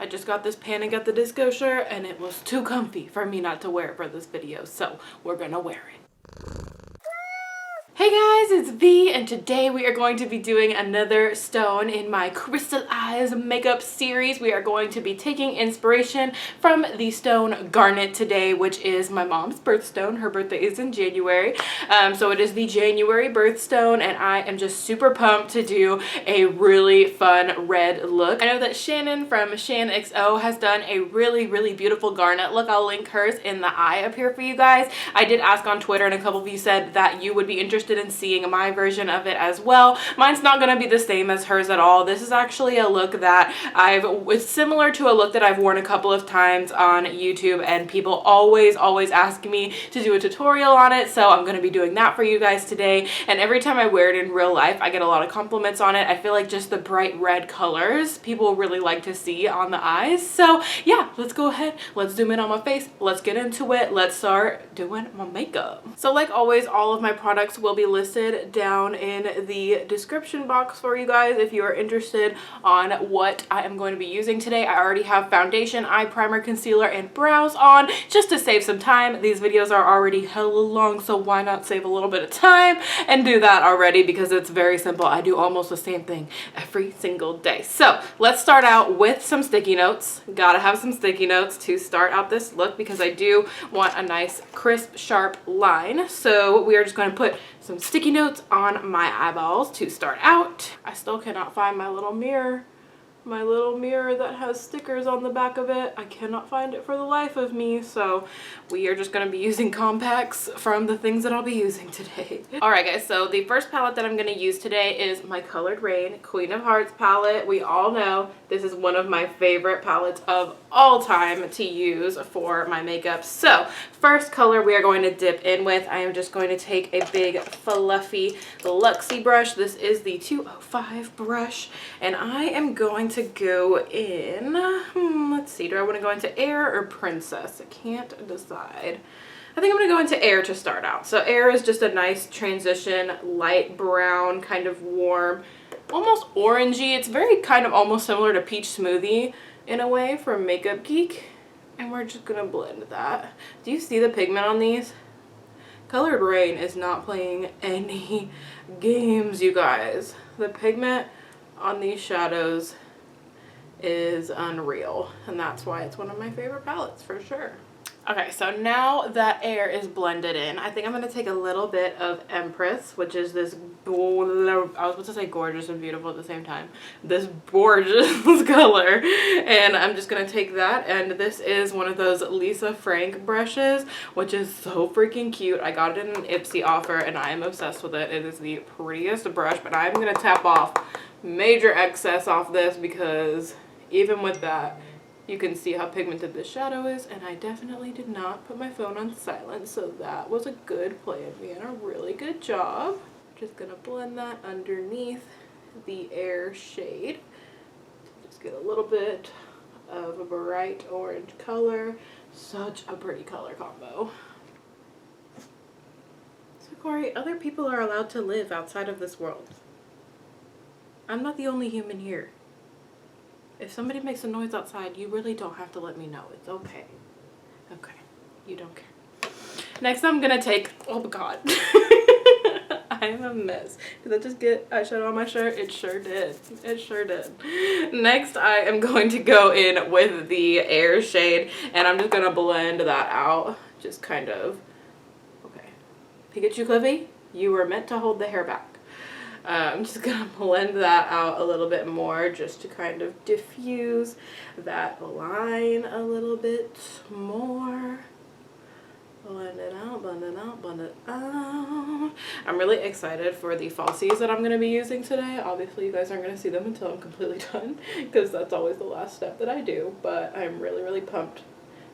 I just got this Panic at the Disco shirt and it was too comfy for me not to wear it for this video, so we're gonna wear it. Hey guys, it's V, and today we are going to be doing another stone in my Crystaleyez makeup series. We are going to be taking inspiration from the stone Garnet today, which is my mom's birthstone. Her birthday is in January, so it is the January birthstone, and I am just super pumped to do a really fun red look. I know that Shannon from ShanXO has done a really beautiful Garnet look. I'll link hers in the eye up here for you guys. I did ask on Twitter, and a couple of you said that you would be interested in seeing my version of it as well. Mine's not going to be the same as hers at all. This is actually a look that it's similar to a look that I've worn a couple of times on YouTube, and people always ask me to do a tutorial on it, so I'm going to be doing that for you guys today. And every time I wear it in real life, I get a lot of compliments on it. I feel like just the bright red colors people really like to see on the eyes. So yeah, let's go ahead, let's zoom in on my face, let's get into it, let's start doing my makeup. So like always, all of my products will be listed down in the description box for you guys if you are interested on what I am going to be using today. I already have foundation, eye primer, concealer, and brows on just to save some time. These videos are already hella long, so why not save a little bit of time and do that already, because it's very simple. I do almost the same thing every single day. So let's start out with some sticky notes. Gotta have some sticky notes to start out this look because I do want a nice crisp sharp line. So we are just going to put some sticky notes on my eyeballs to start out. I still cannot find my little mirror that has stickers on the back of it. I cannot find it for the life of me, so we are just going to be using compacts from the things that I'll be using today. Alright guys, so the first palette that I'm going to use today is my colored Raine Queen of Hearts palette. We all know this is one of my favorite palettes of all time to use for my makeup. So first color we are going to dip in with, I am just going to take a big fluffy Luxie brush. This is the 205 brush, and I am going to go in, let's see, do I want to go into Air or Princess? I can't decide. I think I'm going to go into Air to start out. So Air is just a nice transition, light brown, kind of warm, almost orangey. It's very kind of almost similar to Peach Smoothie in a way from Makeup Geek. And we're just going to blend that. Do you see the pigment on these? Colored Raine is not playing any games, you guys. The pigment on these shadows is unreal, and that's why it's one of my favorite palettes for sure. Okay, so now that Air is blended in, I think I'm going to take a little bit of Empress, which is this, I was about to say gorgeous and beautiful at the same time, this gorgeous color, and I'm just going to take that, and this is one of those Lisa Frank brushes, which is so freaking cute. I got it in an Ipsy offer, and I am obsessed with it. It is the prettiest brush, but I'm going to tap off major excess off this because even with that, you can see how pigmented this shadow is, and I definitely did not put my phone on silent, so that was a good play of me and a really good job. Just gonna blend that underneath the Air shade. Just get a little bit of a bright orange color. Such a pretty color combo. So Corey, other people are allowed to live outside of this world. I'm not the only human here. If somebody makes a noise outside, you really don't have to let me know. It's okay. Okay. You don't care. Next, I'm going to take... Oh, God. I am a mess. Did I just get eyeshadow on my shirt? It sure did. It sure did. Next, I am going to go in with the Air shade, and I'm just going to blend that out. Just kind of... Okay. Pikachu Cliffy, you were meant to hold the hair back. I'm just going to blend that out a little bit more just to kind of diffuse that line a little bit more. Blend it out, blend it out, blend it out. I'm really excited for the falsies that I'm going to be using today. Obviously, you guys aren't going to see them until I'm completely done because that's always the last step that I do. But I'm really pumped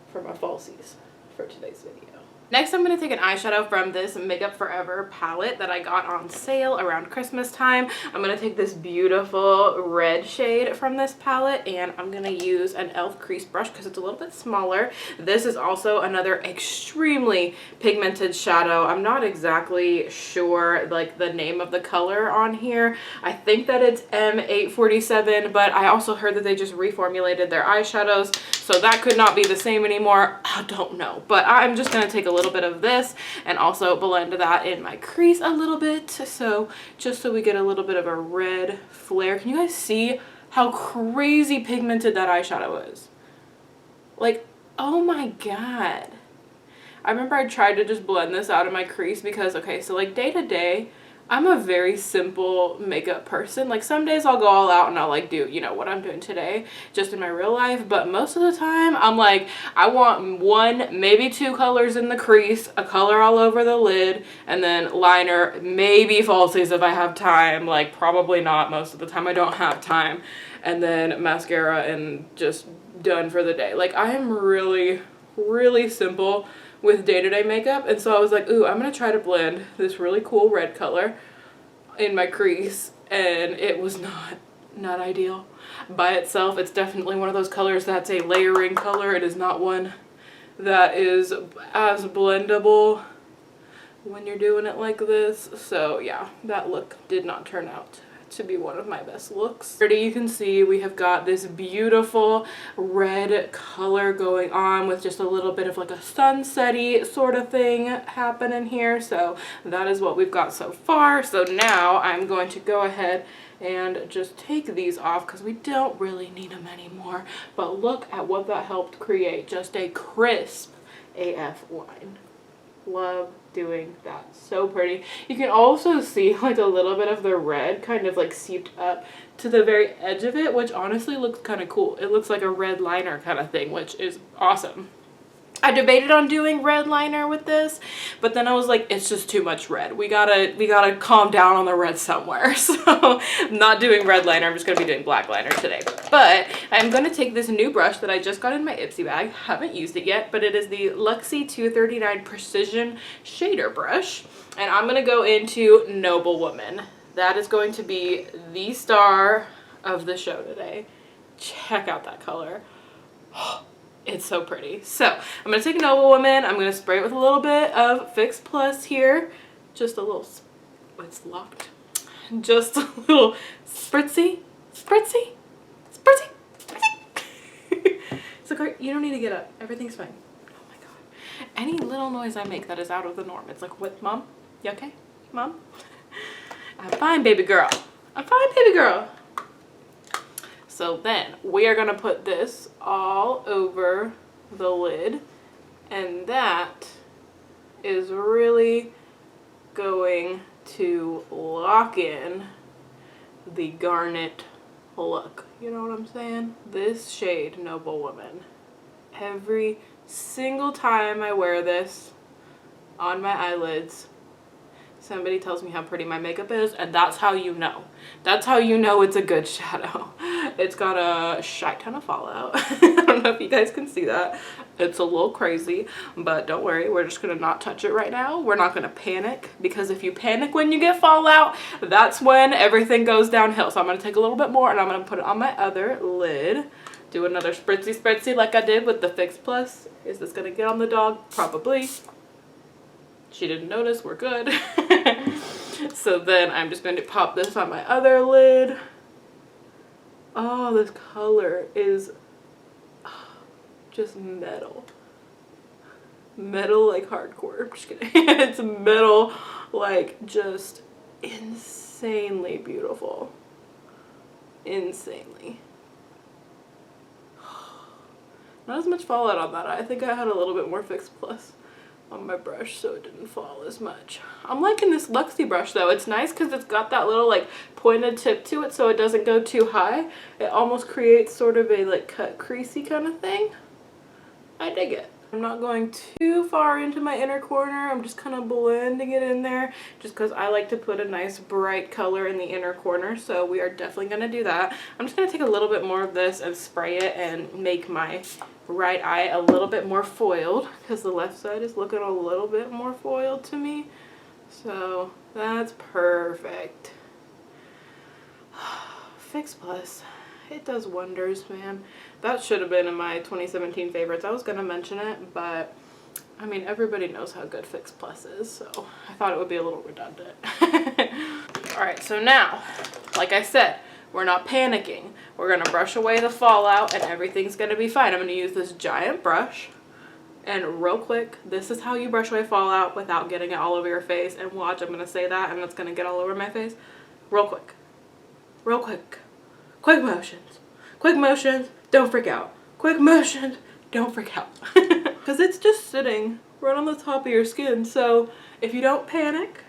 for my falsies for today's video. Next, I'm going to take an eyeshadow from this Makeup Forever palette that I got on sale around Christmas time. I'm going to take this beautiful red shade from this palette, and I'm going to use an e.l.f. crease brush because it's a little bit smaller. This is also another extremely pigmented shadow. I'm not exactly sure like the name of the color on here. I think that it's M847, but I also heard that they just reformulated their eyeshadows, so that could not be the same anymore. I don't know, but I'm just going to take a little bit of this and also blend that in my crease a little bit, so just so we get a little bit of a red flare. Can you guys see how crazy pigmented that eyeshadow is? Like, oh my god. I remember I tried to just blend this out of my crease because, okay, so like day to day, I'm a very simple makeup person. Like some days I'll go all out and I'll like do, you know, what I'm doing today just in my real life. But most of the time I'm like, I want one, maybe two colors in the crease, a color all over the lid, and then liner, maybe falsies if I have time. Like probably not. Most of the time I don't have time. And then mascara and just done for the day. Like I am really, really simple with day-to-day makeup, and so I was like, ooh, I'm gonna try to blend this really cool red color in my crease, and it was not ideal by itself. It's definitely one of those colors that's a layering color. It is not one that is as blendable when you're doing it like this. So yeah, that look did not turn out to be one of my best looks. Already you can see we have got this beautiful red color going on with just a little bit of like a sunsetty sort of thing happening here. So that is what we've got so far. So now I'm going to go ahead and just take these off because we don't really need them anymore. But look at what that helped create. Just a crisp AF line. Love doing that. So pretty. You can also see like a little bit of the red kind of like seeped up to the very edge of it, which honestly looks kind of cool. It looks like a red liner kind of thing, which is awesome. I debated on doing red liner with this, but then I was like, it's just too much red. We gotta calm down on the red somewhere. So I'm not doing red liner. I'm just gonna be doing black liner today. But I'm gonna take this new brush that I just got in my Ipsy bag. Haven't used it yet, but it is the Luxie 239 Precision Shader Brush. And I'm gonna go into Noble Woman. That is going to be the star of the show today. Check out that color. It's so pretty. So I'm going to take Noble Woman. I'm going to spray it with a little bit of Fix Plus here. Just a little, it's locked. Just a little spritzy, spritzy, spritzy, spritzy. So great. You don't need to get up. Everything's fine. Oh my god. Any little noise I make that is out of the norm. It's like, what, Mom? You okay? Mom? I'm fine, baby girl. I'm fine, baby girl. So then we are going to put this all over the lid, and that is really going to lock in the Garnet look. You know what I'm saying? This shade, Noble Woman, every single time I wear this on my eyelids, somebody tells me how pretty my makeup is, and that's how you know. That's how you know it's a good shadow. It's got a shite ton of fallout. I don't know if you guys can see that. It's a little crazy, but don't worry. We're just going to not touch it right now. We're not going to panic, because if you panic when you get fallout, that's when everything goes downhill. So I'm going to take a little bit more, and I'm going to put it on my other lid. Do another spritzy spritzy like I did with the Fix Plus. Is this going to get on the dog? Probably. She didn't notice. We're good. So then I'm just going to pop this on my other lid. Oh, this color is just metal. Metal like hardcore. I'm just kidding. It's metal like just insanely beautiful. Insanely. Not as much fallout on that. I think I had a little bit more Fix Plus on my brush, so it didn't fall as much. I'm liking this Luxie brush though. It's nice because it's got that little like pointed tip to it, so it doesn't go too high. It almost creates sort of a like cut creasy kind of thing. I dig it. I'm not going too far into my inner corner. I'm just kind of blending it in there just because I like to put a nice bright color in the inner corner. So we are definitely going to do that. I'm just going to take a little bit more of this and spray it and make my right eye a little bit more foiled because the left side is looking a little bit more foiled to me. So that's perfect. Fix Plus. It does wonders, man. That should have been in my 2017 favorites. I was going to mention it, but I mean, everybody knows how good Fix Plus is, so I thought it would be a little redundant. Alright, so now, like I said, we're not panicking. We're going to brush away the fallout and everything's going to be fine. I'm going to use this giant brush, and real quick, this is how you brush away fallout without getting it all over your face. And watch, I'm going to say that and it's going to get all over my face. Real quick. Real quick. Quick motions. Quick motions, don't freak out. Quick motions, don't freak out. Because it's just sitting right on the top of your skin. So if you don't panic,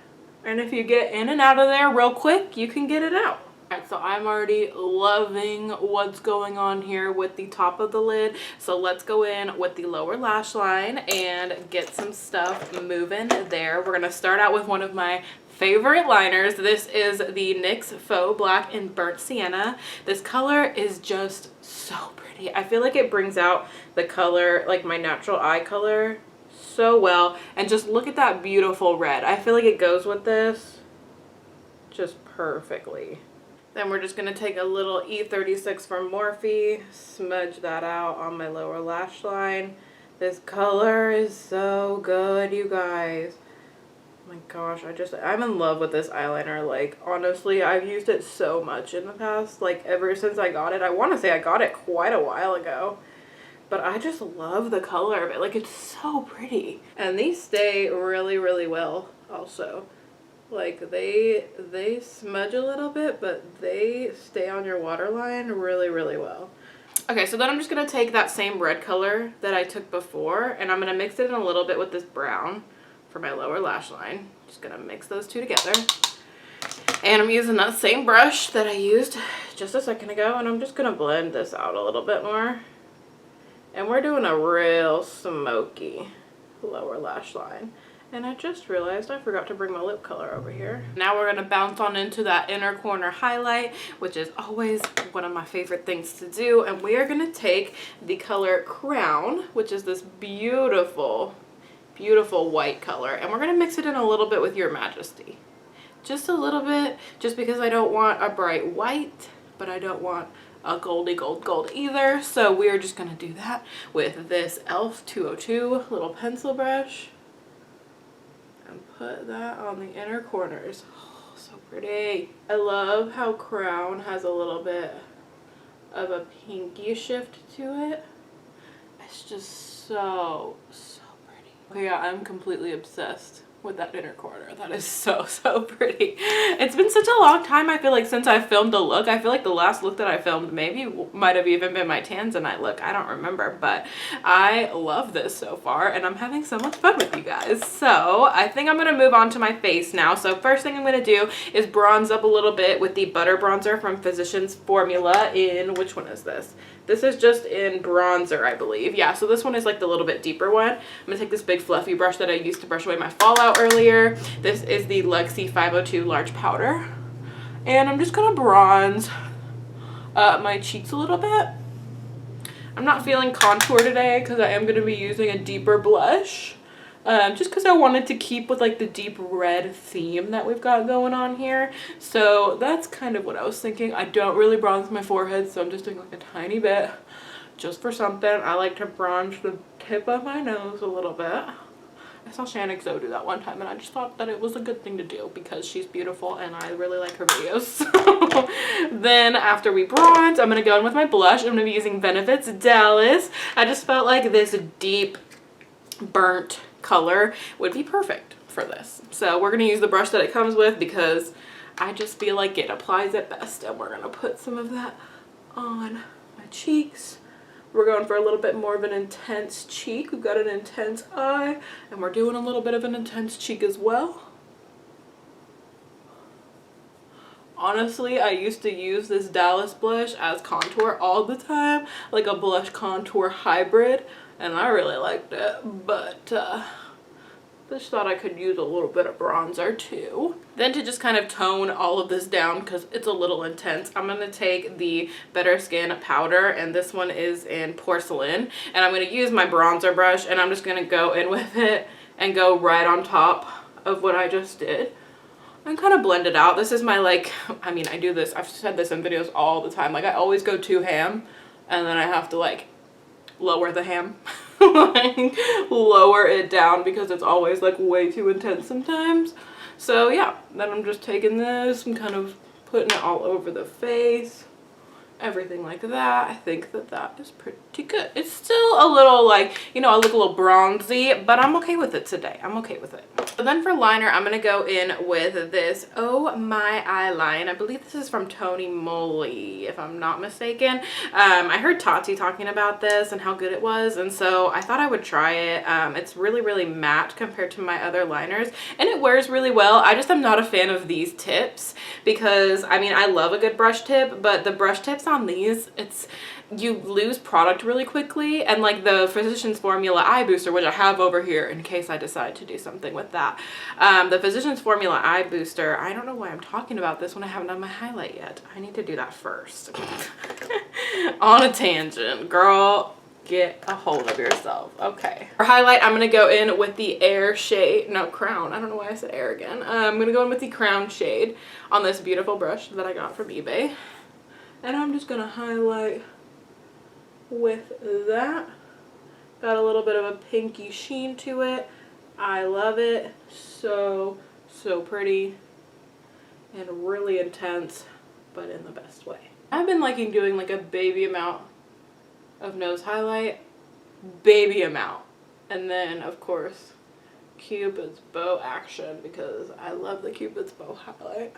and if you get in and out of there real quick, you can get it out. Alright, so I'm already loving what's going on here with the top of the lid. So let's go in with the lower lash line and get some stuff moving there. We're going to start out with one of my favorite liners. This is the NYX Faux Black in Burnt Sienna. This color is just so pretty. I feel like it brings out the color, like my natural eye color, so well. And just look at that beautiful red. I feel like it goes with this just perfectly. Then we're just going to take a little E36 from Morphe, smudge that out on my lower lash line. This color is so good, you guys. Oh my gosh, I'm in love with this eyeliner. Like, honestly, I've used it so much in the past, like ever since I got it. I want to say I got it quite a while ago, but I just love the color of it. Like, it's so pretty. And these stay really, really well also. Like, they smudge a little bit, but they stay on your waterline really, really well. Okay, so then I'm just going to take that same red color that I took before, and I'm going to mix it in a little bit with this brown for my lower lash line. Just going to mix those two together. And I'm using that same brush that I used just a second ago, and I'm just going to blend this out a little bit more. And we're doing a real smoky lower lash line. And I just realized I forgot to bring my lip color over here. Now we're going to bounce on into that inner corner highlight, which is always one of my favorite things to do. And we are going to take the color Crown, which is this beautiful, beautiful white color. And we're going to mix it in a little bit with Your Majesty. Just a little bit, just because I don't want a bright white, but I don't want a goldy gold either. So we are just going to do that with this e.l.f. 202 little pencil brush. And put that on the inner corners. Oh, so pretty. I love how Crown has a little bit of a pinky shift to it. It's just so pretty. Okay, yeah, I'm completely obsessed with that inner corner. That is so pretty. It's been such a long time, I feel like, since I filmed a look. I feel like the last look that I filmed maybe might have even been my Tanzanite look. I don't remember, but I love this so far and I'm having so much fun with you guys. So I think I'm gonna move on to my face now. So first thing I'm gonna do is bronze up a little bit with the Butter Bronzer from Physicians Formula in, which one is this? This is just in bronzer, I believe. Yeah, so this one is like the little bit deeper one. I'm going to take this big fluffy brush that I used to brush away my fallout earlier. This is the Luxie 502 Large Powder. And I'm just going to bronze my cheeks a little bit. I'm not feeling contour today because I am going to be using a deeper blush. Just because I wanted to keep with like the deep red theme that we've got going on here. So that's kind of what I was thinking. I don't really bronze my forehead, so I'm just doing like a tiny bit just for something. I like to bronze the tip of my nose a little bit. I saw Shannon Zoe do that one time and I just thought that it was a good thing to do because she's beautiful and I really like her videos. So then after we bronze, I'm going to go in with my blush. I'm going to be using Benefit's Dallas. I just felt like this deep burnt color would be perfect for this. So we're going to use the brush that it comes with because I just feel like it applies it best. And we're going to put some of that on my cheeks. We're going for a little bit more of an intense cheek. We've got an intense eye and we're doing a little bit of an intense cheek as well. Honestly, I used to use this Dallas blush as contour all the time, like a blush contour hybrid, and I really liked it, but just thought I could use a little bit of bronzer too. Then to just kind of tone all of this down because it's a little intense, I'm going to take the Better Skin powder, and this one is in Porcelain, and I'm going to use my bronzer brush, and I'm just going to go in with it and go right on top of what I just did and kind of blend it out. This is my, like, I mean, I do this, I've said this in videos all the time, like I always go too ham and then I have to like lower the ham. Like lower it down because it's always like way too intense sometimes. So yeah, then I'm just taking this and kind of putting it all over the face, everything like that. I think that that is pretty good. It's still a little like, you know, I look a little bronzy, but I'm okay with it today. I'm okay with it. So then for liner, I'm going to go in with this Oh My Eyeline. I believe this is from Tony Moly, if I'm not mistaken. I heard Tati talking about this and how good it was, and so I thought I would try it. It's really, really matte compared to my other liners, and it wears really well. I just am not a fan of these tips because, I mean, I love a good brush tip, but the brush tips on these, you lose product really quickly. And like the Physicians Formula Eye Booster, which I have over here in case I decide to do something with that, the Physicians Formula Eye Booster, I don't know why I'm talking about this when I haven't done my highlight yet. I need to do that first. On a tangent, girl, get a hold of yourself. Okay, for highlight, I'm gonna go in with the Air shade, no, Crown, I don't know why I said Air again. I'm gonna go in with the Crown shade on this beautiful brush that I got from eBay, and I'm just gonna highlight with that. Got a little bit of a pinky sheen to it. I love it. So pretty and really intense, but in the best way. I've been liking doing like a baby amount of nose highlight, baby amount, and then of course Cupid's bow action because I love the Cupid's bow highlight.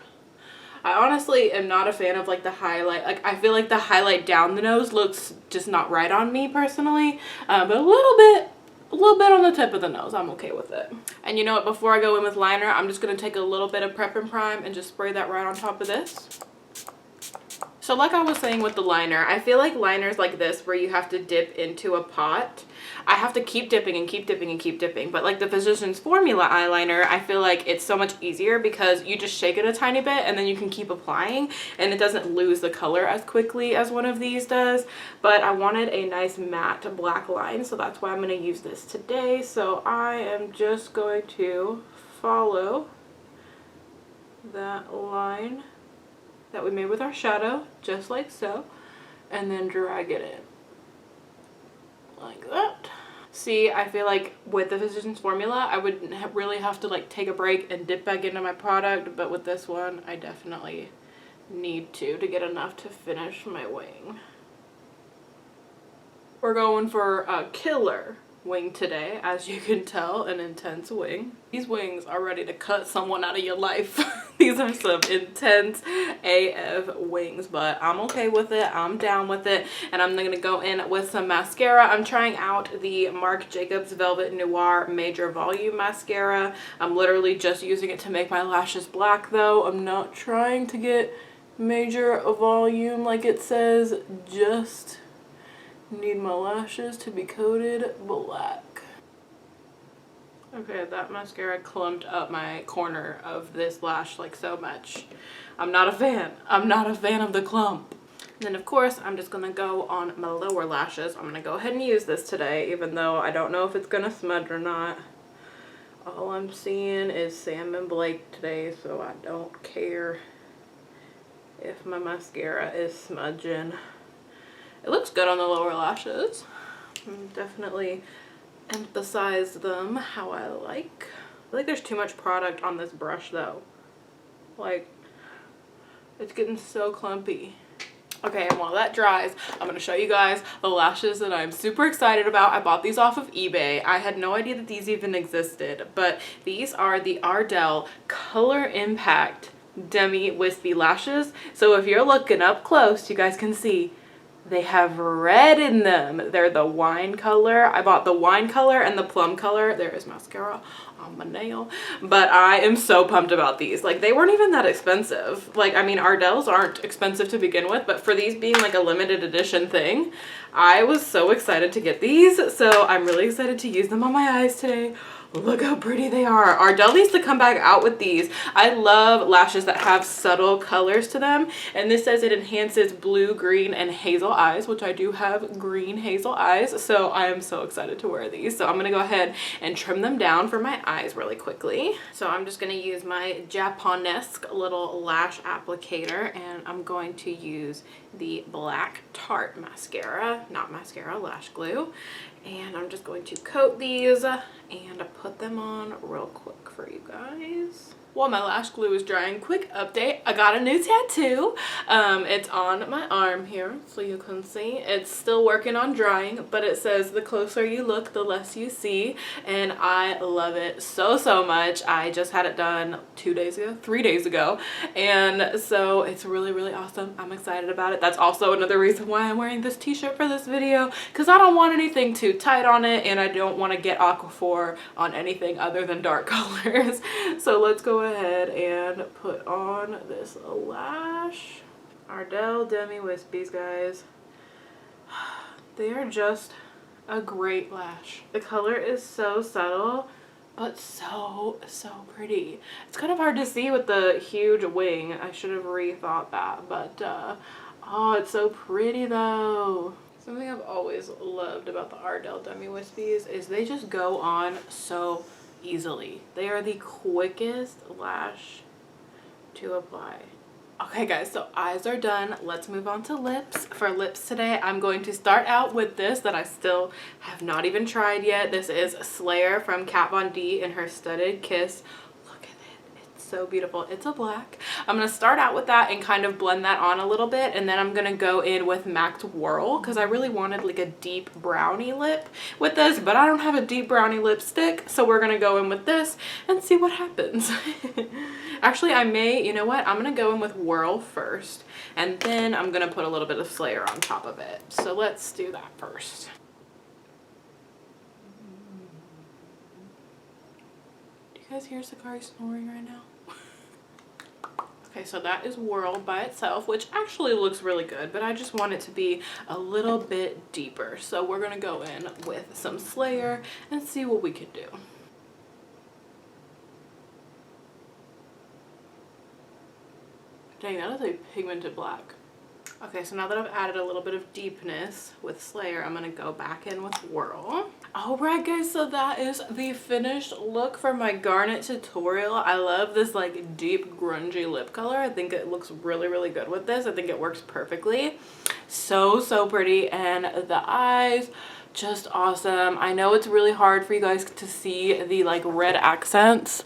I honestly am not a fan of like the highlight. Like I feel like the highlight down the nose looks just not right on me personally. But a little bit on the tip of the nose, I'm okay with it. And you know what, before I go in with liner, I'm just gonna take a little bit of Prep and Prime and just spray that right on top of this. So like I was saying with the liner, I feel like liners like this where you have to dip into a pot, I have to keep dipping and keep dipping and keep dipping. But like the Physicians Formula eyeliner, I feel like it's so much easier because you just shake it a tiny bit and then you can keep applying and it doesn't lose the color as quickly as one of these does. But I wanted a nice matte black line, so that's why I'm going to use this today. So I am just going to follow that line that we made with our shadow, just like so, and then drag it in like that. See, I feel like with the Physicians Formula, I would really have to like take a break and dip back into my product, but with this one, I definitely need to get enough to finish my wing. We're going for a killer wing today, as you can tell, an intense wing. These wings are ready to cut someone out of your life. These are some intense AF wings, but I'm okay with it. I'm down with it. And I'm gonna go in with some mascara. I'm trying out the Marc Jacobs Velvet Noir Major Volume Mascara. I'm literally just using it to make my lashes black though. I'm not trying to get major volume like it says, just need my lashes to be coated black. Okay, that mascara clumped up my corner of this lash like so much. I'm not a fan. I'm not a fan of the clump. And then of course, I'm just gonna go on my lower lashes. I'm gonna go ahead and use this today, even though I don't know if it's gonna smudge or not. All I'm seeing is Sam and Blake today, so I don't care if my mascara is smudging. It looks good on the lower lashes. Definitely emphasize them how I like. I feel like there's too much product on this brush though. Like, it's getting so clumpy. Okay, and while that dries, I'm gonna show you guys the lashes that I'm super excited about. I bought these off of eBay. I had no idea that these even existed, but these are the Ardell Color Impact Demi Wispy Lashes. So if you're looking up close, you guys can see They have red in them. They're the wine color. I bought the wine color and the plum color. There is mascara on my nail. But I am so pumped about these. Like, they weren't even that expensive. Like, I mean, Ardell's aren't expensive to begin with, but for these being like a limited edition thing, I was so excited to get these. So I'm really excited to use them on my eyes today. Look how pretty they are. Ardell needs to come back out with these. I love lashes that have subtle colors to them. And this says it enhances blue, green, and hazel eyes, which I do have green hazel eyes. So I am so excited to wear these. So I'm going to go ahead and trim them down for my eyes really quickly. So I'm just going to use my Japonesque little lash applicator. And I'm going to use the Black Tarte mascara, not mascara, lash glue. And I'm just going to coat these and put them on real quick for you guys. While my lash glue is drying, quick update. I got a new tattoo. It's on my arm here, so you can see. It's still working on drying, but it says the closer you look, the less you see. And I love it so, so much. I just had it done 3 days ago. And so it's really, really awesome. I'm excited about it. That's also another reason why I'm wearing this t-shirt for this video, because I don't want anything too tight on it, and I don't want to get aquaphor on anything other than dark colors. So let's go ahead and put on this lash. Ardell Demi Wispies, guys. They are just a great lash. The color is so subtle, but so, so pretty. It's kind of hard to see with the huge wing. I should have rethought that, but oh, it's so pretty though. Something I've always loved about the Ardell Demi Wispies is they just go on so easily. They are the quickest lash to apply. Okay guys, so eyes are done. Let's move on to lips. For lips today, I'm going to start out with this that I still have not even tried yet. This is Slayer from Kat Von D in her Studded Kiss. So beautiful. It's a black. I'm going to start out with that and kind of blend that on a little bit, and then I'm going to go in with MAC's Whirl because I really wanted like a deep brownie lip with this, but I don't have a deep brownie lipstick, so we're going to go in with this and see what happens. Actually, I may, you know what, I'm going to go in with Whirl first, and then I'm going to put a little bit of Slayer on top of it. So let's do that first. Do you guys hear Sakari snoring right now? Okay, so that is Whirl by itself, which actually looks really good, but I just want it to be a little bit deeper. So we're going to go in with some Slayer and see what we can do. Dang, that is a pigmented black. Okay, so now that I've added a little bit of deepness with Slayer, I'm going to go back in with Whirl. Alright guys, so that is the finished look for my Garnet tutorial. I love this like deep grungy lip color. I think it looks really, really good with this. I think it works perfectly. So, so pretty. And the eyes, just awesome. I know it's really hard for you guys to see the like red accents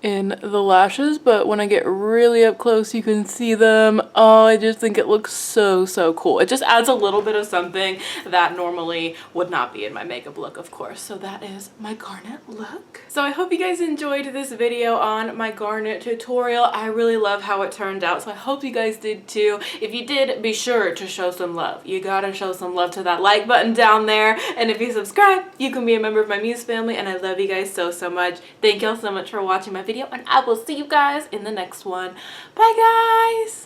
in the lashes, but when I get really up close you can see them. Oh, I just think it looks so, so cool. It just adds a little bit of something that normally would not be in my makeup look, of course. So that is my Garnet look. So I hope you guys enjoyed this video on my Garnet tutorial. I really love how it turned out, so I hope you guys did too. If you did, be sure to show some love. You gotta show some love to that like button down there, and if you subscribe, you can be a member of my Muse family, and I love you guys so, so much. Thank y'all so much for watching my video, and I will see you guys in the next one. Bye guys!